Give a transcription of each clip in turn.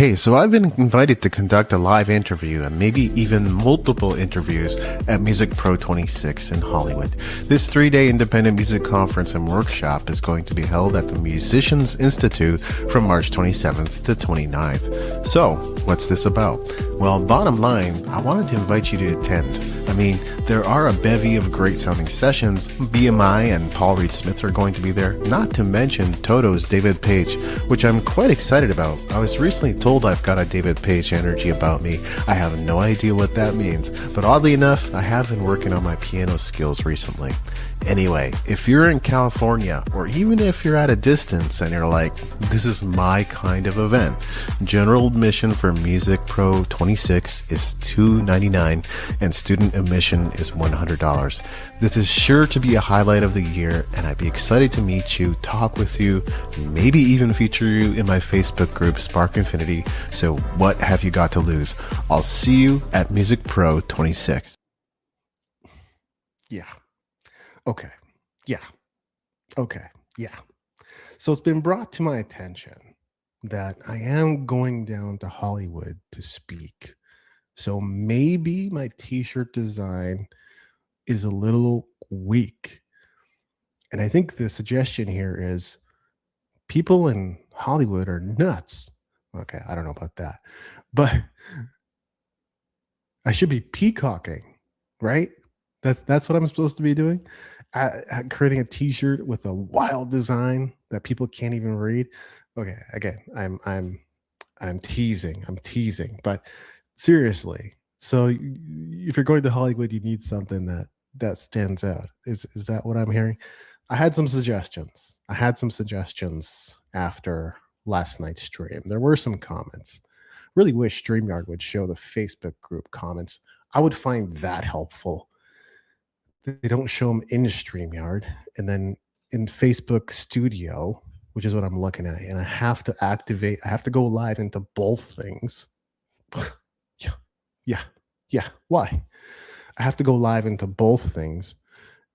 Hey, so I've been invited to conduct a live interview and maybe even multiple interviews at Music Pro 26 in Hollywood. This 3-day independent music conference and workshop is going to be held at the Musicians Institute from March 27th to 29th. So, what's this about? Well, bottom line, I wanted to invite you to attend. I mean, there are a bevy of great sounding sessions. BMI and Paul Reed Smith are going to be there, not to mention Toto's David Page, which I'm quite excited about. I was recently told I've got a David Page energy about me. I have no idea what that means, but oddly enough, I have been working on my piano skills recently. Anyway, if you're in California, or even if you're at a distance and you're like, this is my kind of event, general admission for Music Pro 26 is $299 and student admission is $100. This is sure to be a highlight of the year, and I'd be excited to meet you, talk with you, maybe even feature you in my Facebook group, Spark Infinity. So what have you got to lose? I'll see you at Music Pro 26. Yeah. Okay. Yeah. Okay. Yeah. So it's been brought to my attention that I am going down to Hollywood to speak. So maybe my t-shirt design is a little weak. And I think the suggestion here is people in Hollywood are nuts. Okay, I don't know about that. But I should be peacocking, right? That's what I'm supposed to be doing. Creating a T-shirt with a wild design that people can't even read. Okay, again, I'm teasing. I'm teasing, but seriously. So if you're going to Hollywood, you need something that stands out. Is that what I'm hearing? I had some suggestions. After last night's stream. There were some comments. Really wish StreamYard would show the Facebook group comments. I would find that helpful. They don't show them in StreamYard, and then in Facebook Studio, which is what I'm looking at, and I have to go live into both things. Yeah. Why? I have to go live into both things,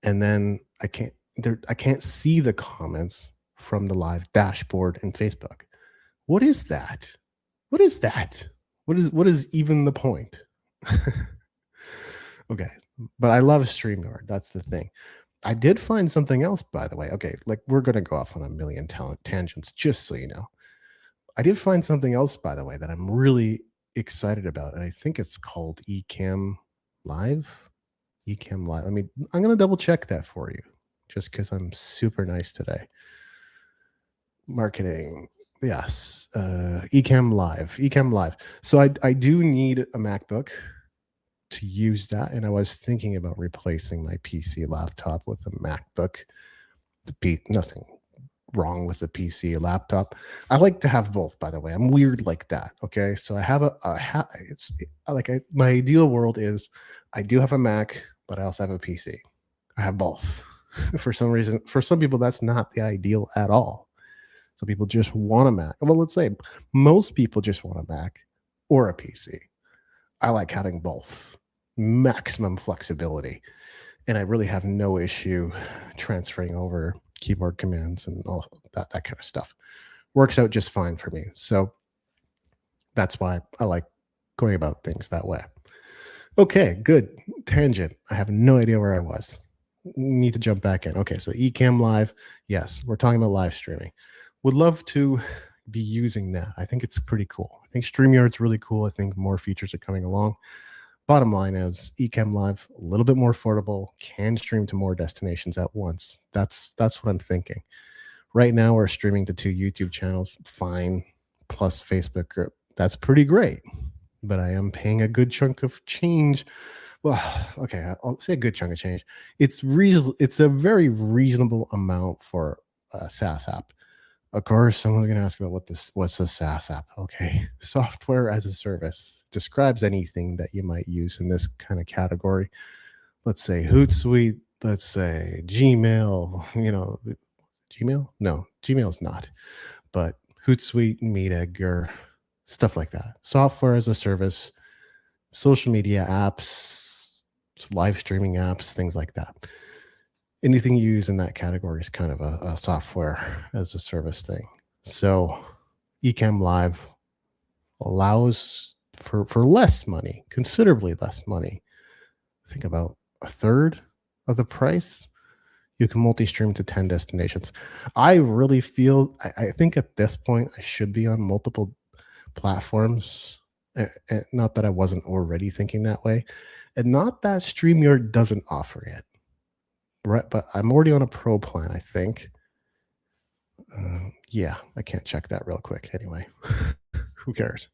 and then I can't see the comments from the live dashboard in Facebook. What is that? What is even the point? Okay, but I love StreamYard. That's the thing. I did find something else, by the way. Okay, like we're gonna go off on a million tangents, just so you know. I did find something else, by the way, that I'm really excited about, and I think it's called Ecamm Live. Ecamm Live. I'm gonna double check that for you, just because I'm super nice today. Marketing. Yes, Ecamm Live. So I do need a MacBook to use that, and I was thinking about replacing my PC laptop with a MacBook. Nothing wrong with the PC laptop. I like to have both, by the way. I'm weird like that. Okay, so I have my ideal world is I do have a Mac, but I also have a PC. I have both. For some reason, for some people, that's not the ideal at all. So people just want a Mac. Well, let's say most people just want a Mac or a PC. I like having both. Maximum flexibility. And I really have no issue transferring over keyboard commands and all that kind of stuff. Works out just fine for me. So that's why I like going about things that way. Okay, good. Tangent. I have no idea where I was. Need to jump back in. Okay, so Ecamm Live. Yes, we're talking about live streaming. Would love to be using that. I think it's pretty cool. I think StreamYard's really cool. I think more features are coming along. Bottom line is Ecamm Live, a little bit more affordable, can stream to more destinations at once. That's what I'm thinking. Right now, we're streaming to 2 YouTube channels, fine, plus Facebook group. That's pretty great, but I am paying a good chunk of change. Well, okay, I'll say a good chunk of change. It's a very reasonable amount for a SaaS app. Of course, someone's going to ask about what's a SaaS app? Okay, software as a service describes anything that you might use in this kind of category. Let's say Hootsuite, let's say Gmail, Gmail? No, Gmail's not, but Hootsuite, Meetegger, stuff like that. Software as a service, social media apps, live streaming apps, things like that. Anything you use in that category is kind of a software as a service thing. So Ecamm Live, allows for less money, considerably less money. I think about a third of the price. You can multi-stream to 10 destinations. I really feel I think at this point I should be on multiple platforms. Not that I wasn't already thinking that way, and not that StreamYard doesn't offer it, right? But I'm already on a pro plan, I think. Yeah, I can't check that real quick anyway. Who cares?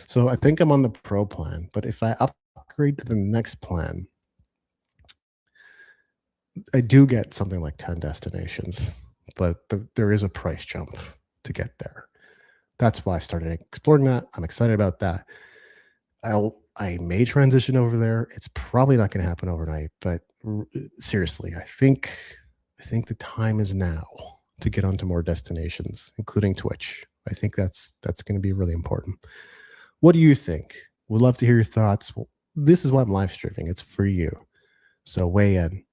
So I think I'm on the pro plan, but if I upgrade to the next plan, I do get something like 10 destinations, but there is a price jump to get there. That's why I started exploring that. I'm excited about that. I may transition over there. It's probably not going to happen overnight, but seriously, I think the time is now to get onto more destinations, including Twitch. I think that's going to be really important. What do you think? We'd love to hear your thoughts. Well, this is why I'm live streaming. It's for you. So weigh in.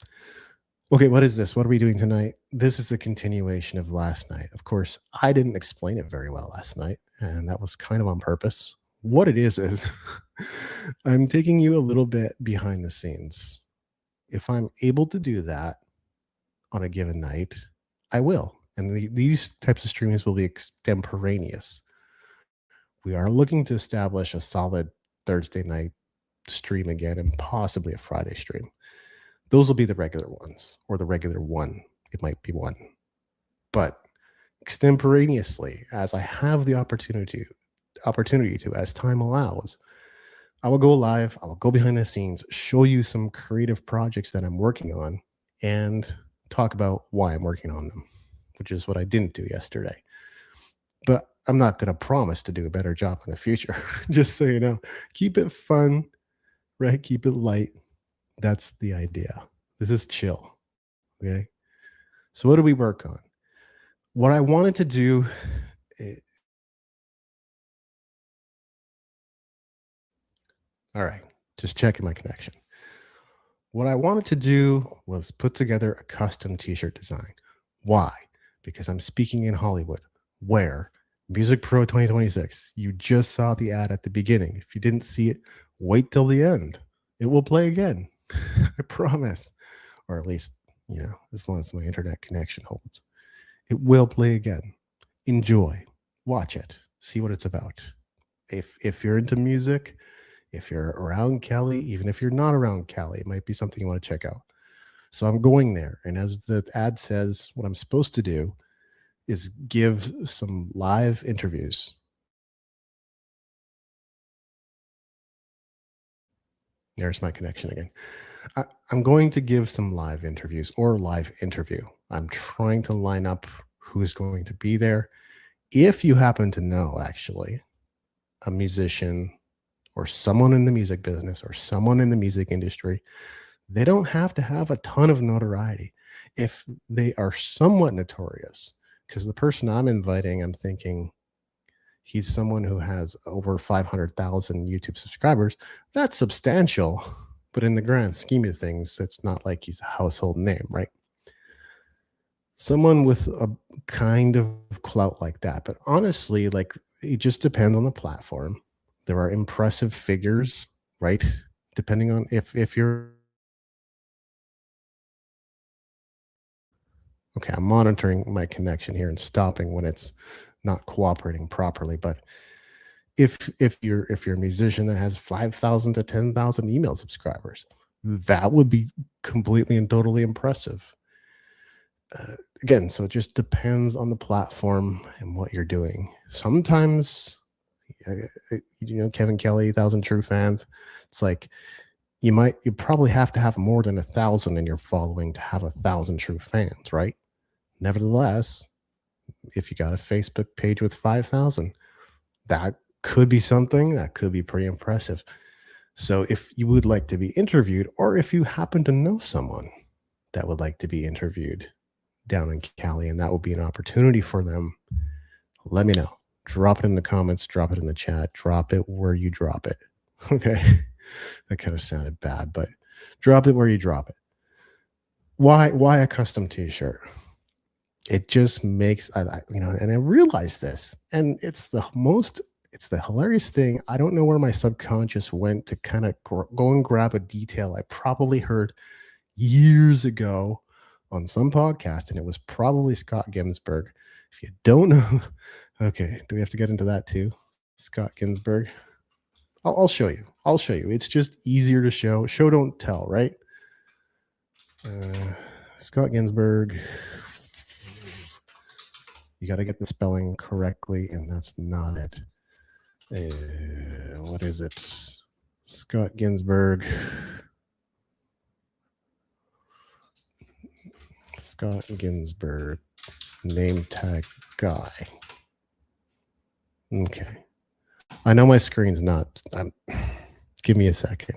Okay, what is this? What are we doing tonight? This is a continuation of last night. Of course, I didn't explain it very well last night, and that was kind of on purpose. What it is I'm taking you a little bit behind the scenes. If I'm able to do that on a given night, I will. And these types of streamings will be extemporaneous. We are looking to establish a solid Thursday night stream again and possibly a Friday stream. Those will be the regular ones or the regular one. It might be one. But extemporaneously, as I have the opportunity to, as time allows, I will go live, I will go behind the scenes, show you some creative projects that I'm working on, and talk about why I'm working on them, which is what I didn't do yesterday. But I'm not going to promise to do a better job in the future. Just so you know, keep it fun, right? Keep it light. That's the idea. This is chill. Okay. So, what do we work on? What I wanted to do, eh, all right, just checking my connection. What I wanted to do was put together a custom t shirt design. Why? Because I'm speaking in Hollywood, where Music Pro 2026, you just saw the ad at the beginning. If you didn't see it, wait till the end. It will play again. I promise. Or at least, as long as my internet connection holds. It will play again. Enjoy. Watch it. See what it's about. If you're into music, if you're around Cali, even if you're not around Cali, it might be something you want to check out. So I'm going there. And as the ad says, what I'm supposed to do is give some live interviews. There's my connection again. I'm going to give some live interviews or live interview. I'm trying to line up who's going to be there. If you happen to know, actually, a musician or someone in the music business or someone in the music industry, they don't have to have a ton of notoriety. If they are somewhat notorious, because the person I'm inviting, I'm thinking he's someone who has over 500,000 YouTube subscribers. That's substantial, but in the grand scheme of things, it's not like he's a household name, right? Someone with a kind of clout like that. But honestly, like, it just depends on the platform. There are impressive figures, right? Depending on if you're okay, I'm monitoring my connection here and stopping when it's not cooperating properly. But if you're a musician that has 5,000 to 10,000 email subscribers, that would be completely and totally impressive. Again, so it just depends on the platform and what you're doing. Sometimes, Kevin Kelly, 1,000 True Fans. It's like you probably have to have more than 1,000 in your following to have 1,000 true fans, right? Nevertheless, if you got a Facebook page with 5,000, that could be something that could be pretty impressive. So if you would like to be interviewed, or if you happen to know someone that would like to be interviewed down in Cali, and that would be an opportunity for them, let me know. Drop it in the comments, drop it in the chat, drop it where you drop it. Okay. That kind of sounded bad, but drop it where you drop it. Why a custom t-shirt? It just makes and I realize this, and it's the most it's the hilarious thing. I don't know where my subconscious went to kind of go and grab a detail I probably heard years ago on some podcast, and it was probably Scott Ginsburg. If you don't know, okay, do we have to get into that too? Scott Ginsburg. I'll show you. I'll show you. It's just easier to show. Show don't tell, right? Scott Ginsburg. You got to get the spelling correctly, and that's not it. What is it? Scott Ginsburg. Scott Ginsburg. Name tag guy. Okay. I know my screen's not. Give me a second.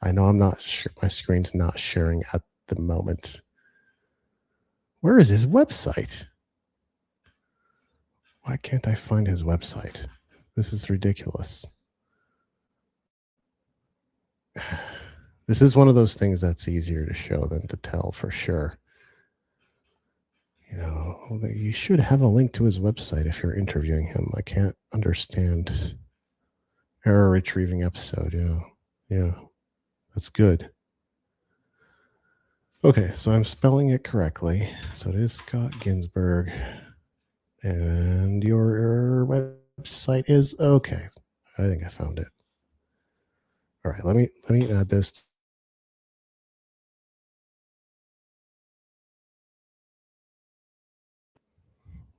I know I'm not sure. My screen's not sharing at the moment. Where is his website? Why can't I find his website? This is ridiculous. This is one of those things that's easier to show than to tell for sure. You know, you should have a link to his website if you're interviewing him. I can't understand. Error retrieving episode. Yeah, that's good. Okay, so I'm spelling it correctly. So it is Scott Ginsburg. And your website is okay. I think I found it. All right, let me add this.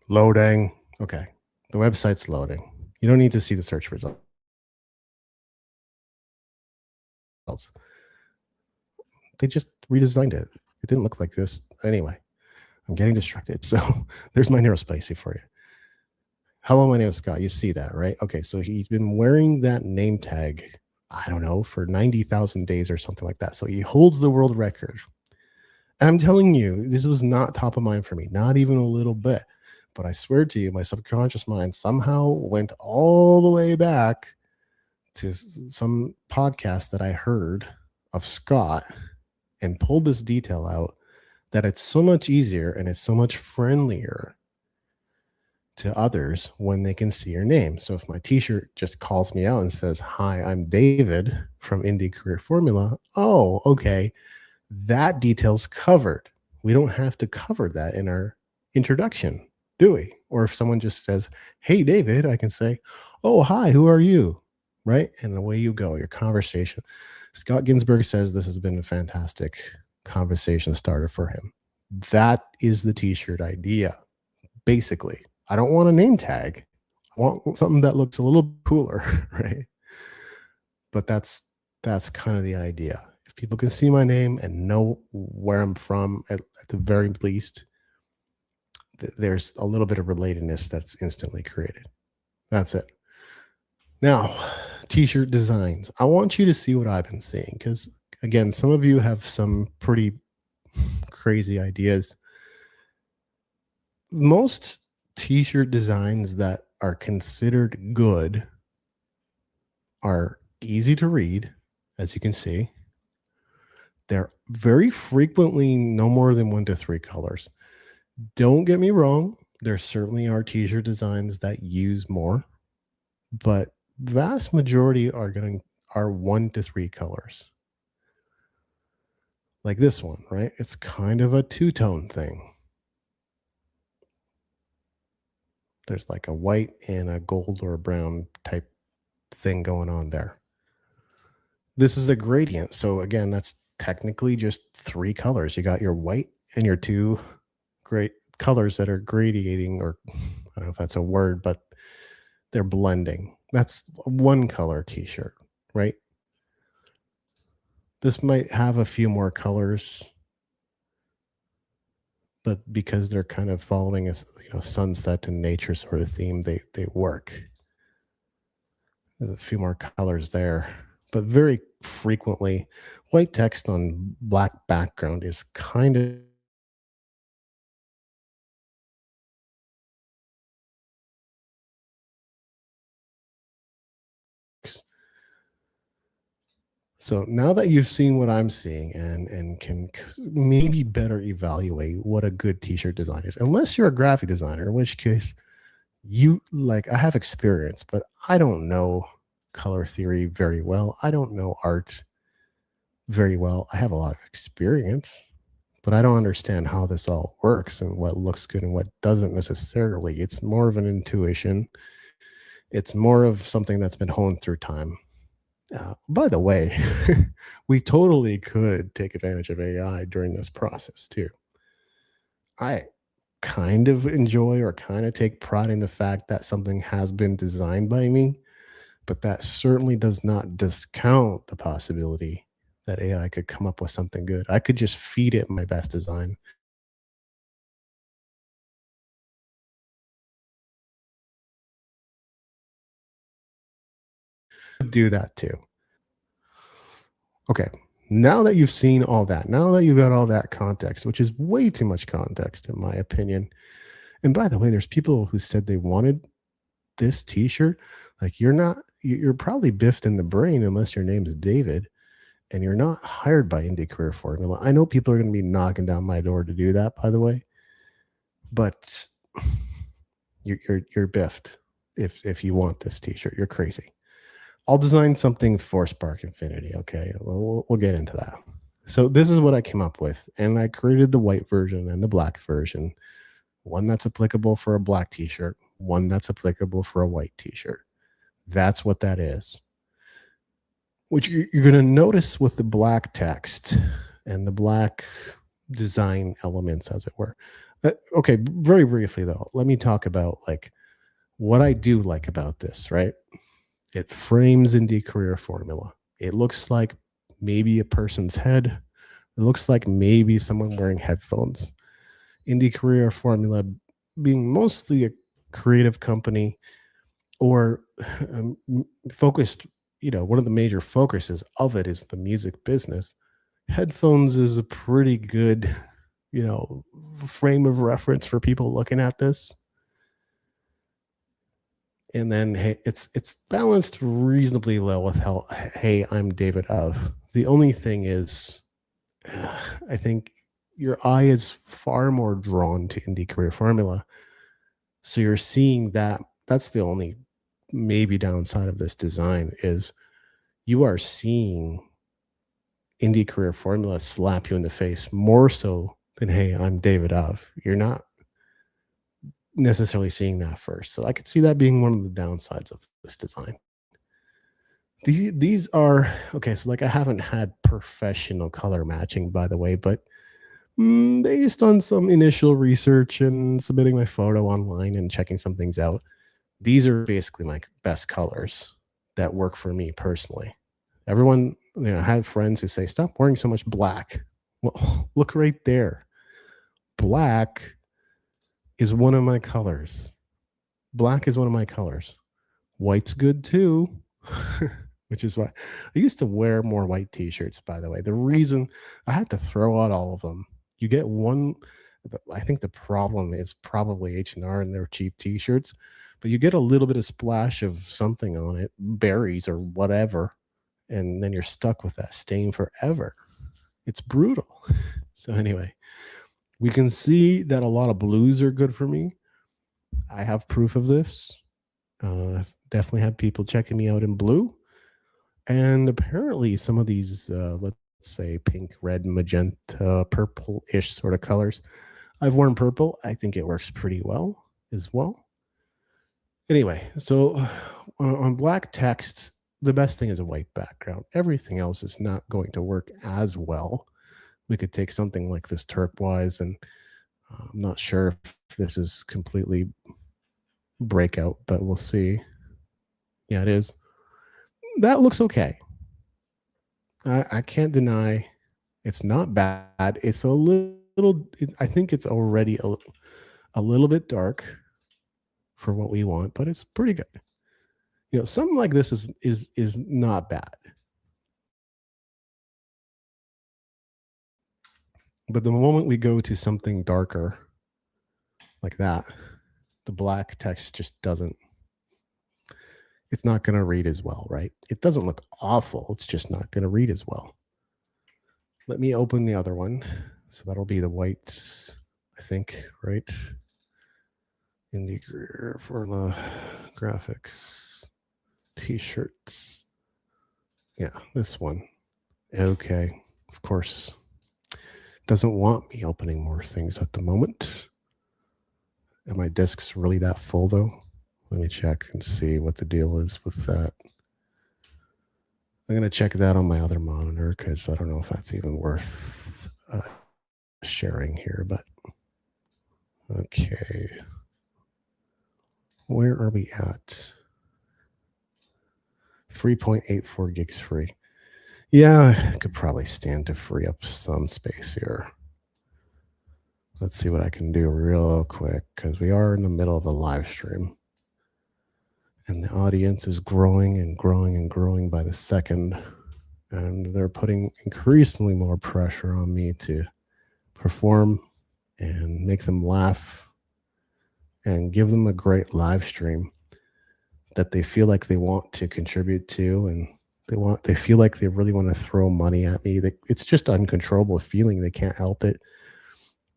Loading. Okay, the website's loading. You don't need to see the search results. They just redesigned it. It didn't look like this. Anyway, I'm getting distracted. So there's my neurospacey for you. Hello, my name is Scott. You see that, right? Okay, so he's been wearing that name tag, I don't know, for 90,000 days or something like that. So he holds the world record. And I'm telling you, this was not top of mind for me, not even a little bit. But I swear to you, my subconscious mind somehow went all the way back to some podcast that I heard of Scott and pulled this detail out that it's so much easier and it's so much friendlier to others when they can see your name. So if my t-shirt just calls me out and says, "Hi, I'm David from Indie Career Formula." Oh, okay. That detail's covered. We don't have to cover that in our introduction, do we? Or if someone just says, "Hey, David," I can say, "Oh, hi, who are you?" Right? And away you go, your conversation. Scott Ginsburg says this has been a fantastic conversation starter for him. That is the t-shirt idea. Basically, I don't want a name tag. I want something that looks a little cooler, right? But that's kind of the idea. If people can see my name and know where I'm from, at the very least, there's a little bit of relatedness that's instantly created. That's it. Now, t-shirt designs. I want you to see what I've been seeing because, again, some of you have some pretty crazy ideas. Most t-shirt designs that are considered good are easy to read, as you can see. They're very frequently no more than 1 to 3 colors. Don't get me wrong, there certainly are t-shirt designs that use more, but vast majority are 1 to 3 colors. Like this one, right? It's kind of a two-tone thing. There's like a white and a gold or a brown type thing going on there. This is a gradient. So again, that's technically just 3 colors. You got your white and your 2 great colors that are gradiating, or I don't know if that's a word, but they're blending. That's 1 color t-shirt, right? This might have a few more colors, but because they're kind of following a sunset and nature sort of theme, they work. There's a few more colors there, but very frequently, white text on black background is kind of so now that you've seen what I'm seeing and can maybe better evaluate what a good t-shirt design is, unless you're a graphic designer, in which case You like I have experience, but I don't know color theory very well. I don't know art very well. I have a lot of experience, but I don't understand how this all works and what looks good and what doesn't necessarily. It's more of an intuition. It's more of something that's been honed through time. By the way, we totally could take advantage of AI during this process too. I kind of enjoy or kind of take pride in the fact that something has been designed by me, but that certainly does not discount the possibility that AI could come up with something good. I could just feed it my best design. Do that too. Okay. Now that you've seen all that, now that you've got all that context, which is way too much context in my opinion. And by the way, there's people who said they wanted this t-shirt. Like you're probably biffed in the brain unless your name is David and you're not hired by Indie Career Formula. I know people are going to be knocking down my door to do that, by the way, but you're biffed if you want this t-shirt. You're crazy. I'll design something for Spark Infinity. Okay, we'll get into that. So this is what I came up with, and I created the white version and the black version. One that's applicable for a black t-shirt, one that's applicable for a white t-shirt. That's what that is. Which you're going to notice with the black text and the black design elements, as it were. Okay, very briefly though, let me talk about like what I do like about this. Right, it frames Indie Career Formula. It looks like maybe a person's head. It looks like maybe someone wearing headphones. Indie Career Formula being mostly a creative company or focused, one of the major focuses of it is the music business. Headphones is a pretty good, you know, frame of reference for people looking at this. And then hey, it's balanced reasonably well with how hey, I'm David of. The only thing is I think your eye is far more drawn to Indie Career Formula. So you're seeing that that's the only maybe downside of this design is you are seeing Indie Career Formula slap you in the face more so than hey, I'm David of. You're not necessarily seeing that first. So I could see that being one of the downsides of this design. These are okay. So like I haven't had professional color matching, by the way, but based on some initial research and submitting my photo online and checking some things out, these are basically my best colors that work for me personally. Everyone, I have friends who say, "Stop wearing so much black." Well, look right there. Black is one of my colors. Black is one of my colors. White's good too, which is why I used to wear more white t-shirts, by the way. The reason I had to throw out all of them. You get one, I think the problem is probably H&R and their cheap t-shirts, but you get a little bit of splash of something on it, berries or whatever, and then you're stuck with that stain forever. It's brutal. So anyway, we can see that a lot of blues are good for me. I have proof of this. I've definitely had people checking me out in blue. And apparently, some of these, let's say, pink, red, magenta, purple ish sort of colors, I've worn purple. I think it works pretty well as well. Anyway, so on black text, the best thing is a white background. Everything else is not going to work as well. We could take something like this turquoise, and I'm not sure if this is completely breakout, but we'll see. Yeah, it is. That looks okay. I can't deny it's not bad. It's a little I think it's already a little bit dark for what we want, but it's pretty good. Something like this is not bad. But the moment we go to something darker like that, the black text just doesn't it's not going to read as well, right? It doesn't look awful. It's just not going to read as well. Let me open the other one. So that'll be the white, I think, right? Indie for the graphics t-shirts. Yeah, this one. Okay, of course. Doesn't want me opening more things at the moment. Are my disks really that full though? Let me check and see what the deal is with that. I'm going to check that on my other monitor because I don't know if that's even worth sharing here, but okay. Where are we at? 3.84 gigs free. Yeah, I could probably stand to free up some space here. Let's see what I can do real quick because we are in the middle of a live stream. And the audience is growing and growing and growing by the second. And they're putting increasingly more pressure on me to perform and make them laugh and give them a great live stream that they feel like they want to contribute to, and they feel like they really want to throw money at me. It's just uncontrollable feeling. They can't help it.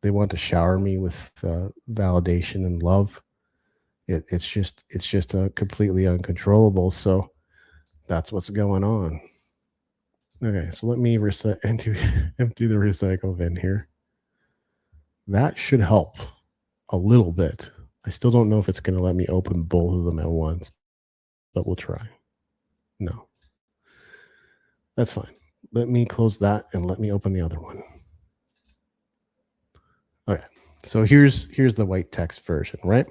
They want to shower me with validation and love. It's just completely uncontrollable. So that's what's going on. Okay, so let me empty the recycle bin here. That should help a little bit. I still don't know if it's going to let me open both of them at once, but we'll try. No, that's fine. Let me close that and let me open the other one. Okay, so here's the white text version, right?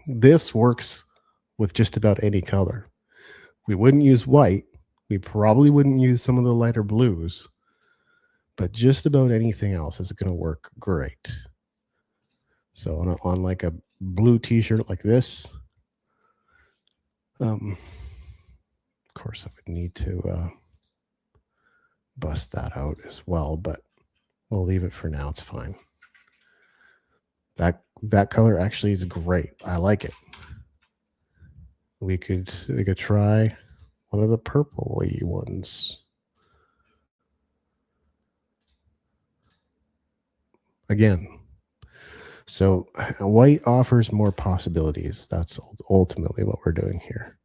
This works with just about any color. We wouldn't use white. We probably wouldn't use some of the lighter blues, but just about anything else is going to work great. So on like a blue t-shirt like this, of course I would need to bust that out as well, but we'll leave it for now. It's fine. That color actually is great. I like it. We could try one of the purpley ones. Again, so white offers more possibilities. That's ultimately what we're doing here.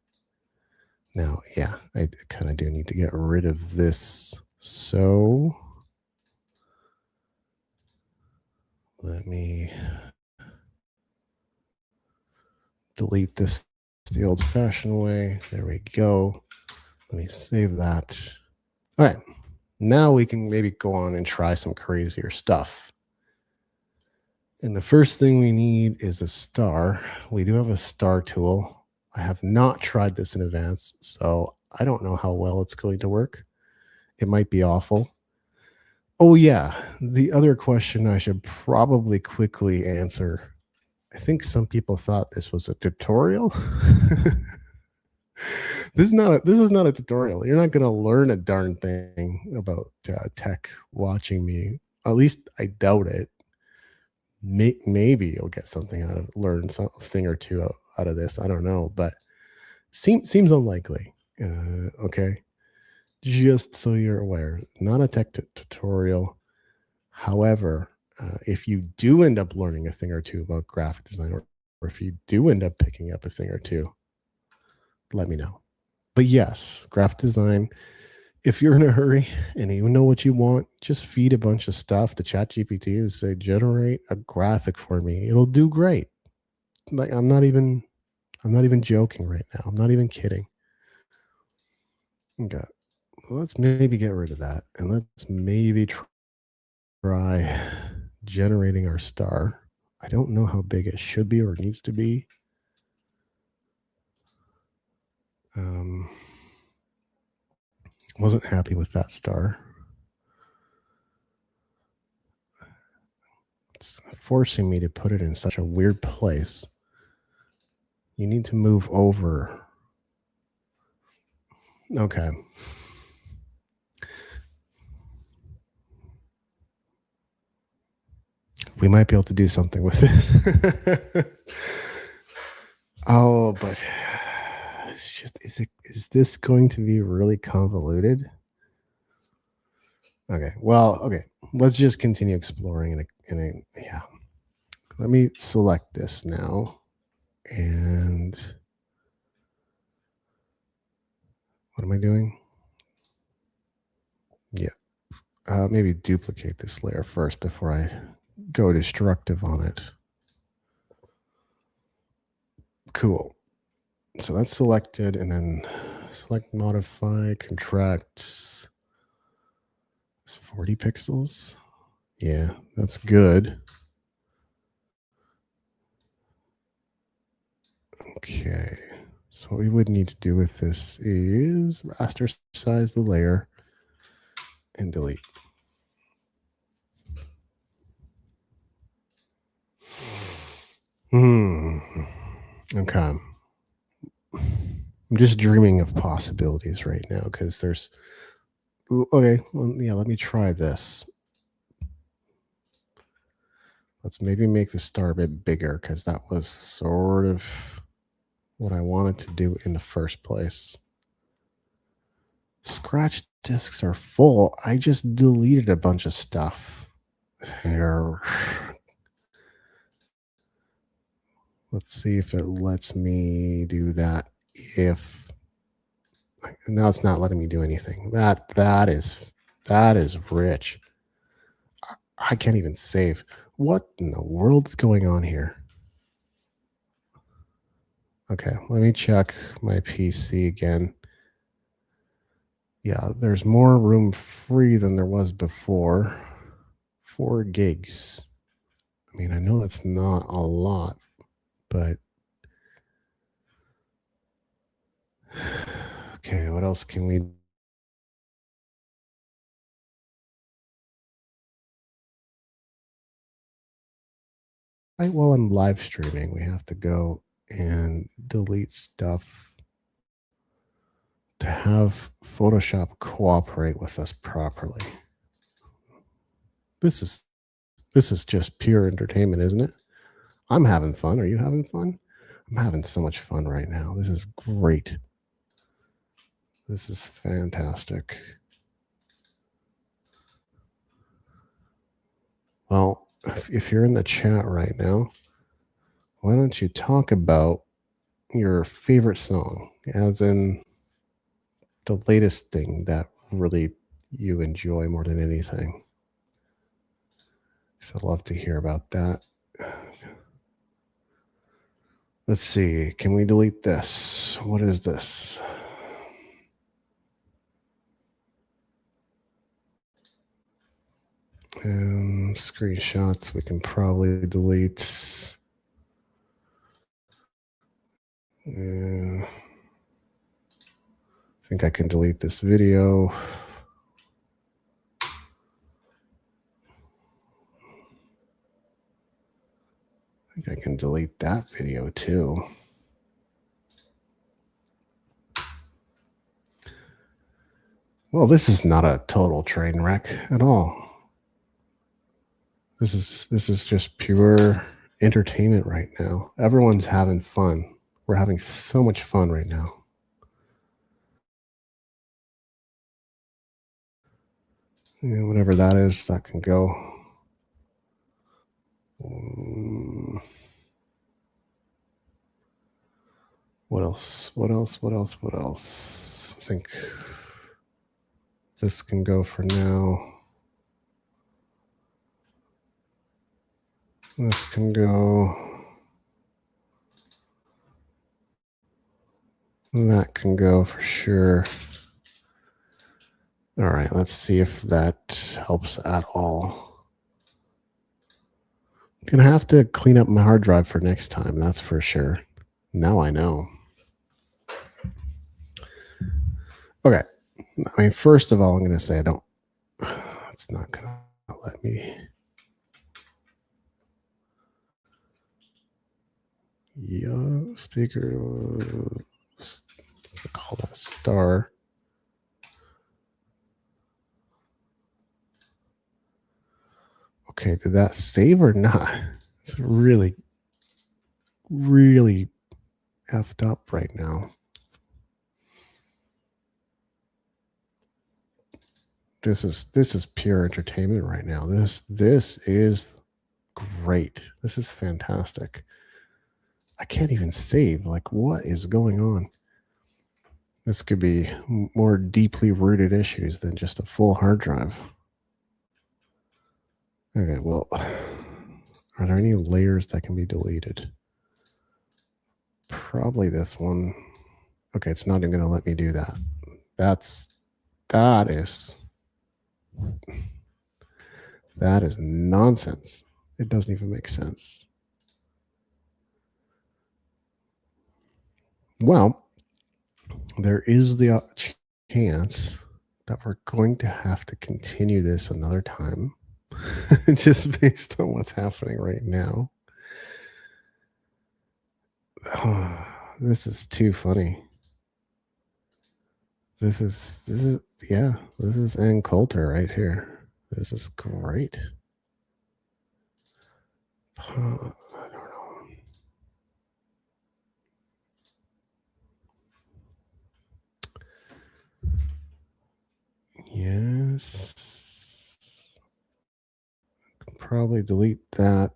Now, yeah, I kind of do need to get rid of this. So let me delete this the old-fashioned way. There we go. Let me save that. All right. Now we can maybe go on and try some crazier stuff. And the first thing we need is a star. We do have a star tool. I have not tried this in advance, so I don't know how well it's going to work. It might be awful. Oh yeah, the other question I should probably quickly answer. I think some people thought this was a tutorial. This is not a tutorial. You're not going to learn a darn thing about tech watching me. At least I doubt it. Maybe you'll get something learn something or two out of this. I don't know, but seems unlikely. Okay, just so you're aware, not a tech tutorial. However, if you do end up learning a thing or two about graphic design, or if you do end up picking up a thing or two, let me know. But yes, graphic design, if you're in a hurry and you know what you want, just feed a bunch of stuff to ChatGPT and say, generate a graphic for me. It'll do great. Like I'm not even joking right now. I'm not even kidding. Okay. Well, let's maybe get rid of that. And let's maybe try generating our star. I don't know how big it should be or needs to be. Wasn't happy with that star. It's forcing me to put it in such a weird place. You need to move over. Okay. We might be able to do something with this. Oh, but is this going to be really convoluted? Okay. Well, okay. Let's just continue exploring yeah. let me select this now. And what am I doing? Yeah. Maybe duplicate this layer first before I go destructive on it. Cool. So that's selected, and then select modify, contract. It's 40 pixels. Yeah, that's good. Okay. So what we would need to do with this is raster size the layer and delete. Okay. I'm just dreaming of possibilities right now because there's. Okay, well, yeah, let me try this. Let's maybe make the star a bit bigger because that was sort of what I wanted to do in the first place. Scratch disks are full. I just deleted a bunch of stuff. Here. Let's see if it lets me do that. If now it's not letting me do anything. That is rich. I can't even save. What in the world's going on here? Okay, let me check my PC again. Yeah, there's more room free than there was before. 4 gigs. I mean, I know that's not a lot, but okay, what else can we? Right while I'm live streaming, we have to go and delete stuff to have Photoshop cooperate with us properly. This is just pure entertainment, isn't it? I'm having fun. Are you having fun? I'm having so much fun right now. This is great. This is fantastic. Well, if you're in the chat right now, why don't you talk about your favorite song, as in the latest thing that really you enjoy more than anything? So I'd love to hear about that. Let's see. Can we delete this? What is this? Screenshots we can probably delete. I think I can delete this video. I think I can delete that video too. Well, this is not a total train wreck at all. This is just pure entertainment right now. Everyone's having fun. We're having so much fun right now. Yeah, whatever that is, that can go. What else? What else? What else? What else? I think this can go for now. This can go. That can go for sure. All right, let's see if that helps at all. Gonna have to clean up my hard drive for next time, that's for sure. Now I know. Okay. I mean, first of all, I'm gonna say I don't. It's not gonna let me. Yeah, speaker. Let's call that star. Okay, did that save or not? It's really, really effed up right now. This is pure entertainment right now. This is great. This is fantastic. I can't even save. Like, what is going on? This could be more deeply rooted issues than just a full hard drive. Okay, well, are there any layers that can be deleted? Probably this one. Okay, it's not even going to let me do that. That is nonsense. It doesn't even make sense. Well, there is the chance that we're going to have to continue this another time, just based on what's happening right now. Oh, this is too funny. This is Ann Coulter right here. This is great. I don't know. Yes. Probably delete that.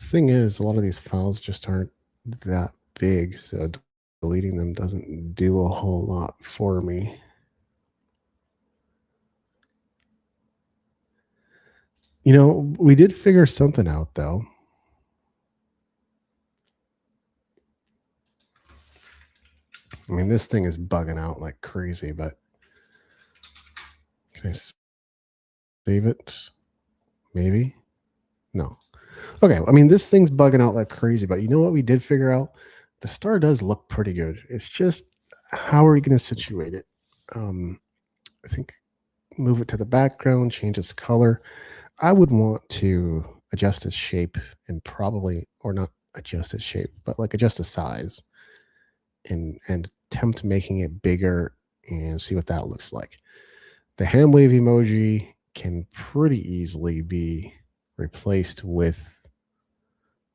Thing is, a lot of these files just aren't that big, so deleting them doesn't do a whole lot for me. You know, we did figure something out, though. I mean, this thing is bugging out like crazy, but can I save it? Maybe? No. Okay, I mean, this thing's bugging out like crazy, but you know what we did figure out? The star does look pretty good. It's just, how are we going to situate it? I think move it to the background, change its color. I would want to adjust its shape and probably, or not adjust its shape, but like adjust the size and attempt making it bigger and see what that looks like. The hand wave emoji can pretty easily be replaced with,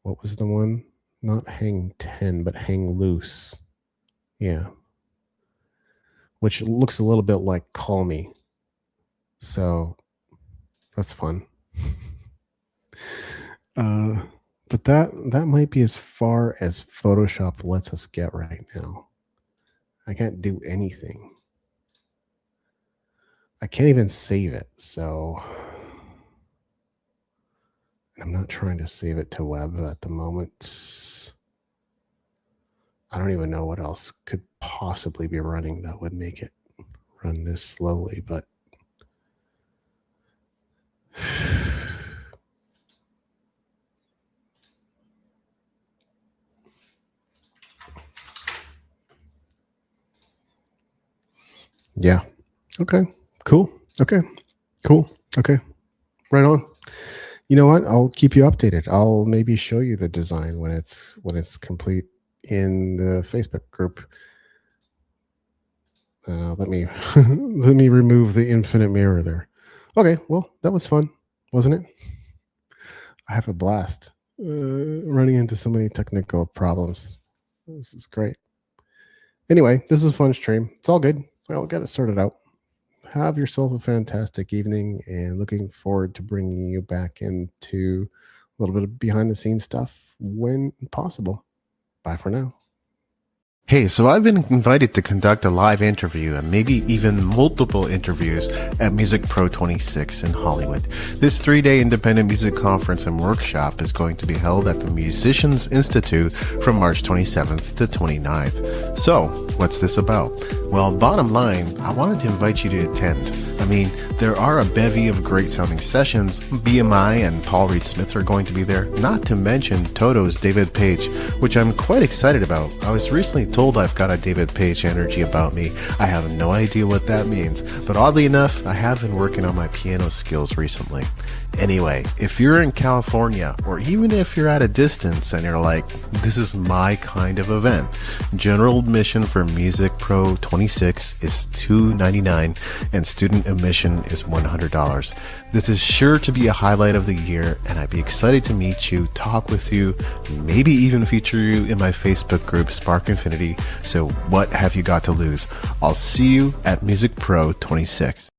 what was the one? Not hang 10, but hang loose. Yeah. Which looks a little bit like call me. So that's fun. But that might be as far as Photoshop lets us get right now. I can't do anything. I can't even save it, so I'm not trying to save it to web at the moment. I don't even know what else could possibly be running that would make it run this slowly, but yeah. Okay. Cool. Okay. Cool. Okay. Right on. You know what? I'll keep you updated. I'll maybe show you the design when it's complete in the Facebook group. Let me let me remove the infinite mirror there. Okay, well, that was fun, wasn't it? I have a blast running into so many technical problems. This is great. Anyway, this is a fun stream. It's all good. I'll get it sorted out. Have yourself a fantastic evening, and looking forward to bringing you back into a little bit of behind the scenes stuff when possible. Bye for now. Hey, so I've been invited to conduct a live interview and maybe even multiple interviews at Music Pro 26 in Hollywood. This 3-day independent music conference and workshop is going to be held at the Musicians Institute from March 27th to 29th. So, what's this about? Well, bottom line, I wanted to invite you to attend. I mean, there are a bevy of great sounding sessions. BMI and Paul Reed Smith are going to be there, not to mention Toto's David Page, which I'm quite excited about. I was recently told I've got a David Page energy about me. I have no idea what that means, but oddly enough, I have been working on my piano skills recently. Anyway, if you're in California, or even if you're at a distance and you're like, this is my kind of event, general admission for Music Pro 26 is $299 and student admission is $100. This is sure to be a highlight of the year, and I'd be excited to meet you, talk with you, maybe even feature you in my Facebook group, Spark Infinity opportunity. So what have you got to lose? I'll see you at Music Pro 26.